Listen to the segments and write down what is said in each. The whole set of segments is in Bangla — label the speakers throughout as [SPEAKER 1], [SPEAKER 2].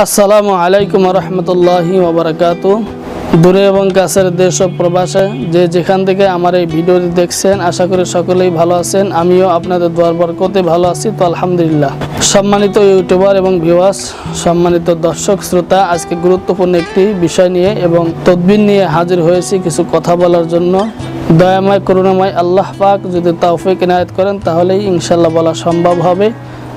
[SPEAKER 1] আসসালামু আলাইকুম রহমতুল্লাহি ওয়াবারাকাতু। দূরে এবং কাছের দেশ ও প্রবাসে যে যেখান থেকে আমার এই ভিডিওটি দেখছেন, আশা করি সকলেই ভালো আছেন। আমিও আপনাদের দোয়ার বরকতে ভালো আছি, তো আলহামদুলিল্লাহ। সম্মানিত ইউটিউবার এবং ভিউয়ার্স, সম্মানিত দর্শক শ্রোতা, আজকে গুরুত্বপূর্ণ একটি বিষয় নিয়ে এবং তদবির নিয়ে হাজির হয়েছি কিছু কথা বলার জন্য। দয়াময় করুণাময় আল্লাহ পাক যদি তৌফিক ইনায়েত করেন তাহলেই ইনশাল্লাহ বলা সম্ভব হবে।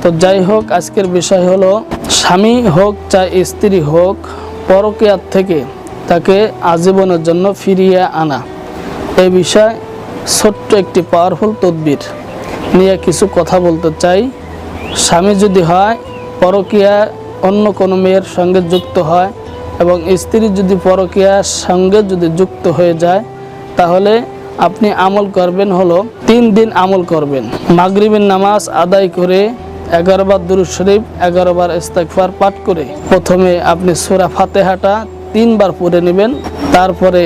[SPEAKER 1] তো যাই হোক, আজকের বিষয় হলো স্বামী হোক চাই স্ত্রী হোক, পরকীয়ার থেকে তাকে আজীবনের জন্য ফিরিয়ে আনা। এই বিষয়ে ছোট্ট একটি পাওয়ারফুল তদবির নিয়ে কিছু কথা বলতে চাই। স্বামী যদি হয় পরকীয়া অন্য কোনো মেয়ের সঙ্গে যুক্ত হয় এবং স্ত্রী যদি পরকীয়ার সঙ্গে যদি যুক্ত হয়ে যায়, তাহলে আপনি আমল করবেন হলো 3 দিন আমল করবেন। মাগরিবের নামাজ আদায় করে 11 বার দুরূদ শরীফ, 11 বার ইস্তেগফার পাঠ করে প্রথমে আপনি সূরা ফাতিহাটা 3 বার পড়ে নেবেন। তারপরে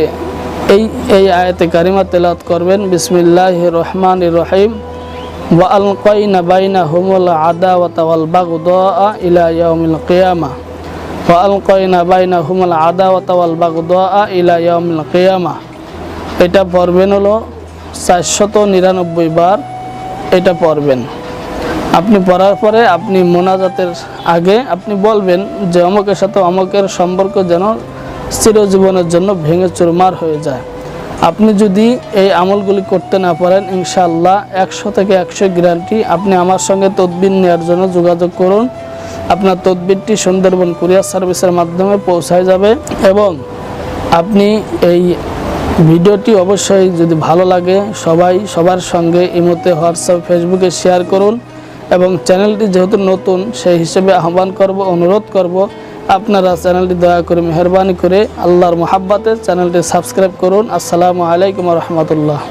[SPEAKER 1] এই আয়াতে কারিমা তেলাওয়াত করবেন, বিসমিল্লাহির রহমানির রহিম, ওয়া আলকাইনা বাইনাহুমুল আদাওয়াতা ওয়াল বাগদা ইলা ইয়াউমিল কিয়ামা, ওয়া আলকাইনা বাইনাহুমুল আদাওয়াতা ওয়াল বাগদা ইলা ইয়াউমিল কিয়ামা। এটা পড়বেন হলো 499 বার। এটা পড়বেন। আপনি পড়ার পরে আপনি মোনাজাতের আগে আপনি বলবেন যে অমুকের সাথে অমুকের সম্পর্ক যেন চিরজীবনের জন্য ভেঙে চুরমার হয়ে যায়। আপনি যদি এই আমলগুলি করতে না পারেন, ইনশাআল্লাহ 100 থেকে 100 গ্যারান্টি আপনি আমার সঙ্গে তদবির নেওয়ার জন্য যোগাযোগ করুন। আপনার তদবিরটি সুন্দরবন কুরিয়ার সার্ভিসের মাধ্যমে পৌঁছায় যাবে। এবং আপনি এই ভিডিওটি অবশ্যই যদি ভালো লাগে সবার সঙ্গে ইমোতে, হোয়াটসঅ্যাপ, ফেসবুকে শেয়ার করুন। এবং চ্যানেলটি যেহেতু নতুন, সেই হিসেবে আহ্বান করব, অনুরোধ করব, আপনারা চ্যানেলটি দয়া করে মেহরবানি করে আল্লাহর মোহাব্বতে চ্যানেলটি সাবস্ক্রাইব করুন। আসসালামু আলাইকুম রহমতুল্লাহ।